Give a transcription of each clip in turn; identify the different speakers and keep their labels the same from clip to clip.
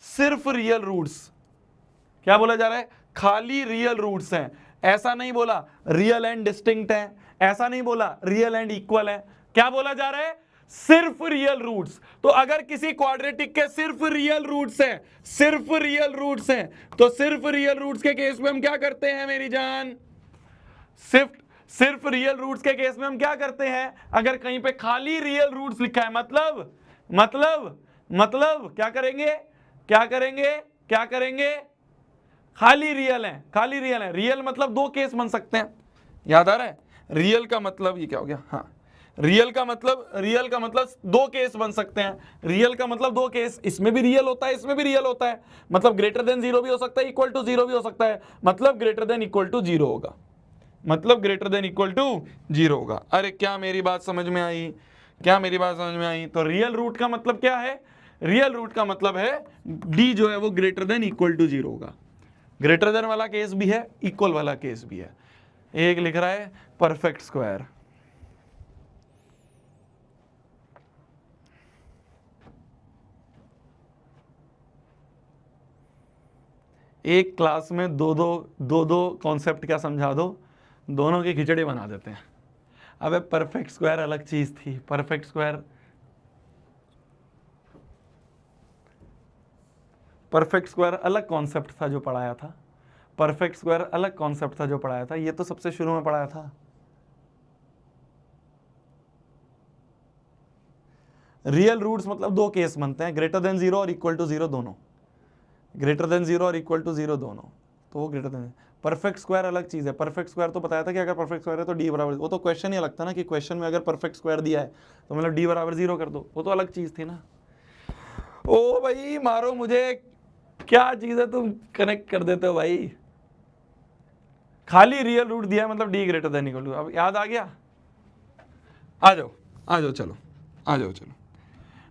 Speaker 1: सिर्फ real roots. क्या बोला जा रहा है? खाली रियल रूट्स हैं। ऐसा नहीं बोला रियल एंड डिस्टिंक्ट है, ऐसा नहीं बोला रियल एंड इक्वल है। क्या बोला जा रहा है? सिर्फ रियल रूट्स। तो अगर किसी क्वाड्रेटिक के सिर्फ रियल रूट्स हैं, सिर्फ रियल रूट्स हैं, तो सिर्फ रियल रूट्स के केस में हम क्या करते हैं मेरी जान? सिर्फ रियल रूट्स के केस में हम क्या करते हैं? अगर कहीं पे खाली रियल रूट्स लिखा है, मतलब क्या करेंगे? क्या करेंगे? क्या करेंगे? खाली रियल है, खाली रियल है। रियल मतलब दो केस बन सकते हैं, याद आ रहा है? रियल का मतलब ये क्या हो गया? हाँ, रियल का मतलब दो केस बन सकते हैं। रियल का मतलब दो केस, इसमें भी रियल होता है, इसमें भी रियल होता है। मतलब ग्रेटर देन 0 भी हो सकता है, इक्वल टू 0 भी हो सकता है। मतलब ग्रेटर देन इक्वल टू 0 होगा, मतलब ग्रेटर देन इक्वल टू 0 होगा। अरे क्या मेरी बात समझ में आई? क्या मेरी बात समझ में आई? तो रियल रूट का मतलब क्या है? रियल रूट का मतलब है d जो है वो ग्रेटर देन इक्वल टू 0 होगा। ग्रेटर देन वाला केस भी है, इक्वल वाला केस भी है। एक लिख रहा है परफेक्ट स्क्वायर। एक क्लास में दो कॉन्सेप्ट क्या समझा दो, दोनों की खिचड़ी बना देते हैं। अबे परफेक्ट स्क्वायर अलग चीज थी। परफेक्ट स्क्वायर अलग कॉन्सेप्ट था जो पढ़ाया था। परफेक्ट स्क्वायर अलग कॉन्सेप्ट था जो पढ़ाया था। ये तो सबसे शुरू में पढ़ाया था। रियल रूट्स मतलब दो केस बनते हैं, ग्रेटर देन 0 और इक्वल टू 0 दोनों। ग्रेटर देन 0 और इक्वल टू 0 दोनों, तो वो ग्रेटर देन। परफेक्ट स्क्वायर अलग चीज है। परफेक्ट स्क्वायर तो बताया था कि अगर परफेक्ट स्क्वायर है तो d बराबर, वो तो क्वेश्चन ही अलग था ना कि क्वेश्चन में अगर परफेक्ट स्क्वायर दिया है तो मतलब d बराबर 0 कर दो, वो तो अलग चीज थी ना। ओ भाई मारो मुझे, क्या चीज है तुम कनेक्ट कर देते हो भाई। खाली रियल रूट दिया है मतलब d greater than equal to. अब याद आ गया? आ जाओ चलो, आ जाओ चलो।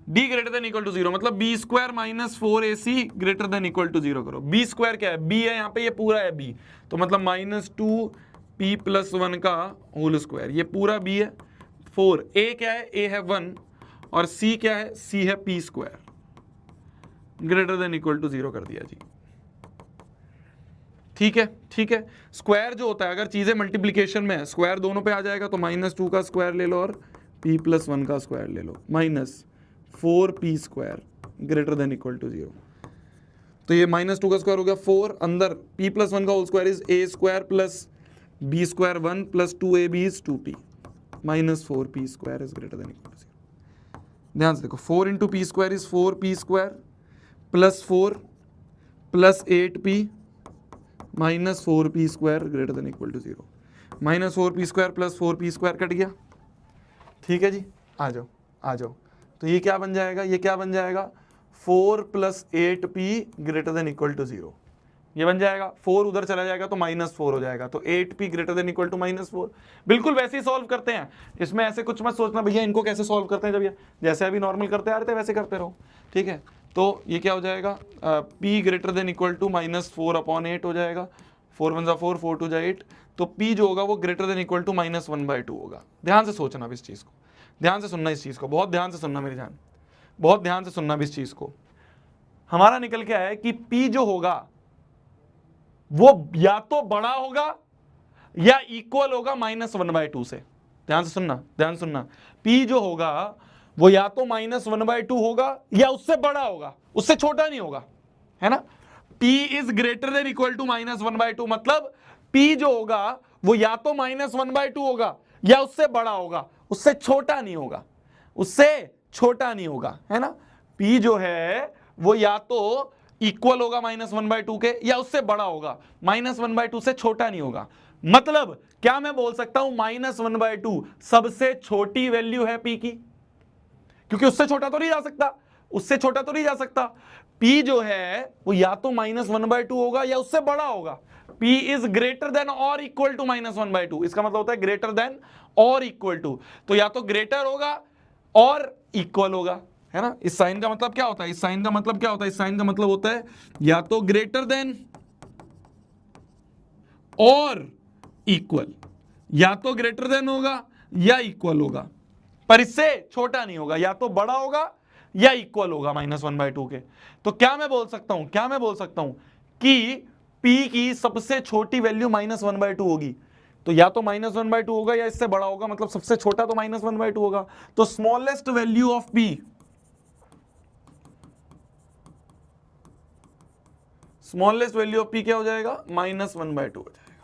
Speaker 1: d greater than equal to 0 मतलब b square minus 4ac greater than equal to 0 करो। b स्क्वायर क्या है? b है यहाँ पे, ये पूरा है b, तो मतलब माइनस 2p प्लस 1 का होल स्क्वायर। ये पूरा b है। 4 a क्या है? a है 1 और c क्या है? c है p square greater than equal to 0 कर दिया जी। ठीक है, ठीक है। स्क्वायर जो होता है अगर चीजें मल्टीप्लीकेशन में है, स्क्वायर दोनों पे आ जाएगा, तो माइनस 2 का स्क्वायर ले लो और p प्लस 1 का स्क्वायर ले लो, minus 4p square greater than equal to 0। तो ये माइनस 2 का स्क्वायर हो गया 4, अंदर p प्लस 1 का whole square is a square plus b square 1 plus 2ab is 2p minus 4p square is greater than equal to 0। ध्यान से देखो, 4 into P square is 4p square plus 4 plus 8p minus 4p square greater than equal to 0। Minus 4p square plus 4p square cut गया। ठीक है जी, आ जाओ आ जाओ। तो ये क्या बन जाएगा? ये क्या बन जाएगा? 4 plus 8p greater than equal to 0। ये बन जाएगा, 4 उधर चला जाएगा तो माइनस 4 हो जाएगा, तो 8p greater than equal to minus 4। बिल्कुल वैसे ही सॉल्व करते हैं, इसमें ऐसे कुछ मत सोचना भैया इनको कैसे सॉल्व करते हैं, जब ये जैसे अभी नॉर्मल करते आ रहे थे वैसे करते रहो। ठीक है, तो ये क्या हो जाएगा? p greater than equal to minus 4 upon 8 हो जाएगा। 4 1 4, 4 2 8, तो p जो होगा वो greater than equal to minus 1/2 होगा। ध्यान से सोचना अब इस चीज़ को, ध्यान से सुनना इस चीज़ को, बहुत ध्यान से सुनना मेरी जान, बहुत ध्यान से सुनना भी इस चीज़ को। हमारा निकल के आया है कि p जो होगा वो या तो बड़ा होगा या इक्वल होगा माइनस 1/2 से। ध्यान से सुनना, ध्यान सुनना। p जो होगा वो या तो माइनस 1/2 होगा या उससे बड़ा होगा, उससे छोटा नहीं होगा, है ना। p is greater than equal to minus 1/2 मतलब p जो होगा वो या तो माइनस 1/2 होगा या उससे बड़ा होगा, उससे छोटा नहीं होगा, उससे छोटा नहीं होगा, है ना। p जो है वो या तो इक्वल होगा माइनस 1/2 के या उससे बड़ा होगा, माइनस 1/2 से छोटा नहीं होगा। मतलब क्या मैं बोल सकता हूं माइनस 1/2 सबसे छोटी वैल्यू है p की, क्योंकि उससे छोटा तो नहीं जा सकता, उससे छोटा तो नहीं जा सकता। p जो है वो या तो माइनस 1/2 होगा या उससे बड़ा होगा। p इज ग्रेटर देन और इक्वल टू माइनस 1/2, इसका मतलब होता है ग्रेटर देन और इक्वल टू, तो या तो ग्रेटर होगा और इक्वल होगा, है ना। इस साइन का मतलब क्या होता है? इस साइन का मतलब क्या होता है? इस साइन का मतलब होता है या तो ग्रेटर देन और इक्वल, या तो ग्रेटर देन होगा या इक्वल होगा, पर इससे छोटा नहीं होगा, या तो बड़ा होगा या इक्वल होगा -1/2 के। तो क्या मैं बोल सकता हूं कि p की सबसे छोटी वैल्यू -1/2 होगी। तो या तो -1/2 होगा या इससे बड़ा होगा, मतलब सबसे छोटा तो -1/2 होगा। तो smallest value of p, smallest value of p क्या हो जाएगा? -1/2 हो जाएगा।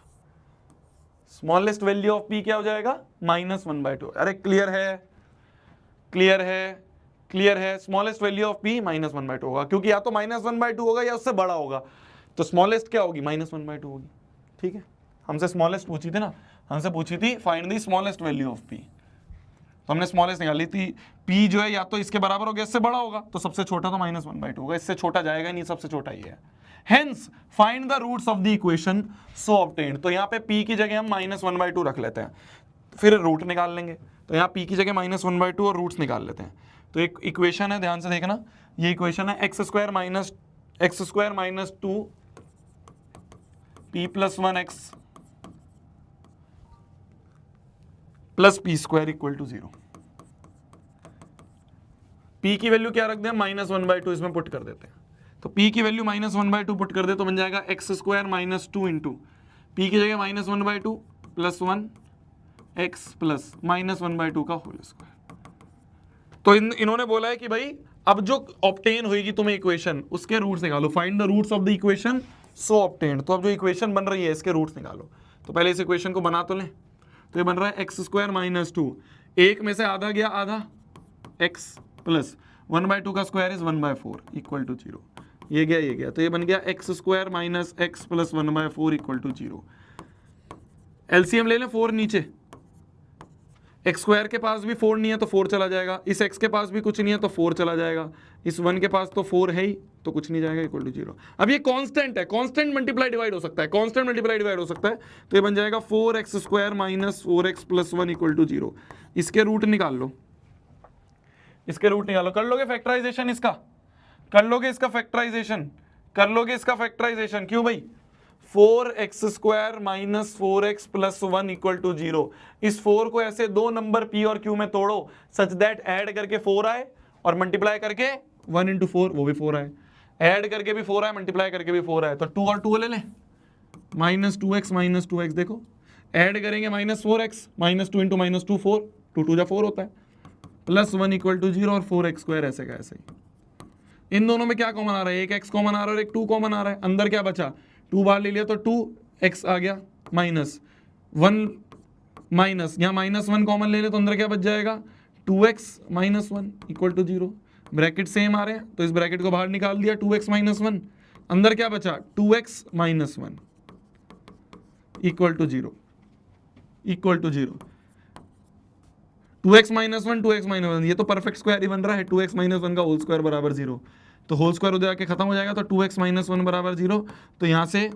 Speaker 1: स्मॉलेस्ट वैल्यू ऑफ p क्या हो जाएगा? -1/2। अरे क्लियर है, क्लियर है, क्लियर है। स्मॉलेस्ट वैल्यू ऑफ p -1/2 होगा, क्योंकि या तो -1/2 होगा या उससे बड़ा होगा। तो स्मॉलेस्ट क्या होगी? -1/2 होगी। ठीक है, हमसे स्मॉलेस्ट पूछी थी ना, हमसे पूछी थी find the smallest value of p, तो हमने स्मॉलेस्ट निकाली थी। p जो है या तो इसके बराबर होगा, इससे बड़ा होगा, तो सबसे छोटा तो -1/2 होगा, इससे छोटा जाएगा नहीं, सबसे छोटा ही है। Hence find the roots of the equation so obtained. तो यहाँ पे p की जगह हम -1/2 रख लेते हैं, फिर रूट निकाल लेंगे। तो यहाँ p की जगह -1/2 और रूट्स निकाल लेते हैं। तो एक इक्वेशन है, ध्यान से देखना, ये इक्वेशन है x² - 2 p + 1x + p² = 0। p की वैल्यू क्या रख दें? -1/2 इसमें पुट कर देते हैं। तो p की वैल्यू -1/2 पुट कर दे तो बन जाएगा x² - 2 इंटू p की जगह -1/2 + 1 x प्लस -1/2 का होल स्क्वायर। तो इन्होंने बोला है कि भाई अब जो ऑब्टेन होगी तुम्हें इक्वेशन, उसके रूट्स निकालो। Find the roots of the equation so obtained. तो अब जो इक्वेशन बन रही है इसके रूट्स निकालो। तो पहले इस इक्वेशन को बना तो लें। तो ये बन रहा है x² - 2, एक में से आधा गया आधा, x प्लस 1/2 का स्क्वायर इज 1/4 = 0। ये गया, तो ये बन गया x² - x + 1/4 = 0। एलसीएम ले लें, 4 नीचे, x² के पास भी 4 नहीं है तो 4 चला जाएगा, इस x के पास भी कुछ नहीं है तो 4 चला जाएगा, इस 1 के पास तो 4 है ही तो कुछ नहीं जाएगा, = 0। अब ये कांस्टेंट है, कांस्टेंट मल्टीप्लाई डिवाइड हो सकता है, कांस्टेंट मल्टीप्लाई डिवाइड हो सकता है। तो ये बन जाएगा 4x² - 4x + 1 = 0। इसके रूट निकाल लो, इसके रूट निकालो। कर लोगे फैक्टराइजेशन इसका? कर लोगे इसका फैक्टराइजेशन? कर लोगे इसका फैक्टराइजेशन? क्यों भाई? 4x² - 4x + 1 = 0। इस 4 को ऐसे दो नंबर p और q में तोड़ो सच दैट ऐड करके 4 आए और मल्टीप्लाई करके 1 × 4 वो भी 4 आए, ऐड करके भी 4 आए, मल्टीप्लाई करके भी 4 आए। तो 2 और 2 ले लें, -2x - 2x, देखो ऐड करेंगे -4x, -2 × -2 4, 2 × 2 = 4 होता है, + 1 = 0 और 4x² ऐसे का ऐसे ही। इन दोनों में क्या कॉमन आ रहा है? एक x कॉमन आ रहा है और एक 2 कॉमन आ रहा है। अंदर क्या बचा? 2 बाहर ले लिया तो 2x आ गया, -1 माइनस, यहाँ -1 कॉमन ले ले तो अंदर क्या बच जाएगा? 2x - 1 = 0। ब्रैकेट सेम आ रहे हैं तो इस ब्रैकेट को बाहर निकाल दिया, 2x - 1, अंदर क्या बचा? 2x - 1 = 0 = 0। 2x - 1 2x - 1, ये तो परफेक्ट स्क्वायर ही बन रहा है। 2x - 1 का होल स्क्वायर बराबर 0, तो होल स्क्वायर हो जाके खत्म हो जाएगा। तो 2x - 1 बराबर 0, तो यहाँ से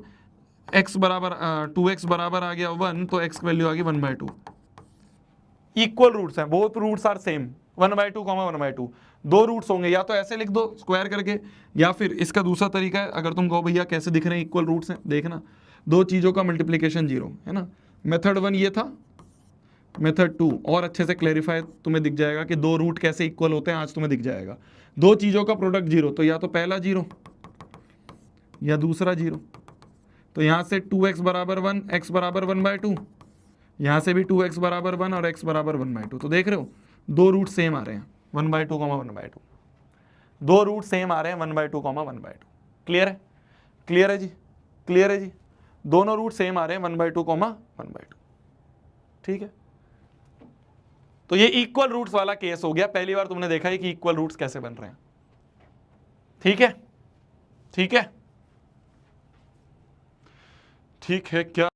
Speaker 1: x बराबर 2x बराबर आ गया 1, तो x की वैल्यू आ गई 1/2। इक्वल रूट्स हैं, बोथ रूट्स आर सेम, 1/2, 1/2। दो रूट्स होंगे, या तो ऐसे लिख दो स्क्वायर करके, या फिर इसका दूसरा तरीका है, अगर तुम कहो भैया कैसे दिख रहे हैं इक्वल रूट्स हैं, देखना दो चीज़ों का मल्टीप्लीकेशन 0 है ना। मेथड 1 ये था, मेथड 2 और अच्छे से क्लैरिफाई तुम्हें दिख जाएगा कि दो रूट कैसे इक्वल होते हैं, आज तुम्हें दिख जाएगा। दो चीज़ों का प्रोडक्ट 0, तो या तो पहला 0 या दूसरा 0। तो यहाँ से 2x बराबर 1, x बराबर 1/2, यहाँ से भी 2x बराबर 1 और x बराबर 1/2। तो देख रहे हो दो रूट सेम आ रहे हैं, 1/2, 1/2। दो रूट सेम आ रहे हैं 1/2, 1/2। क्लियर है? क्लियर है जी? क्लियर है जी? दोनों रूट सेम आ रहे हैं 1/2, 1/2। ठीक है, तो ये इक्वल रूट्स वाला केस हो गया। पहली बार तुमने देखा है कि इक्वल रूट्स कैसे बन रहे हैं। ठीक है, ठीक है, ठीक है क्या?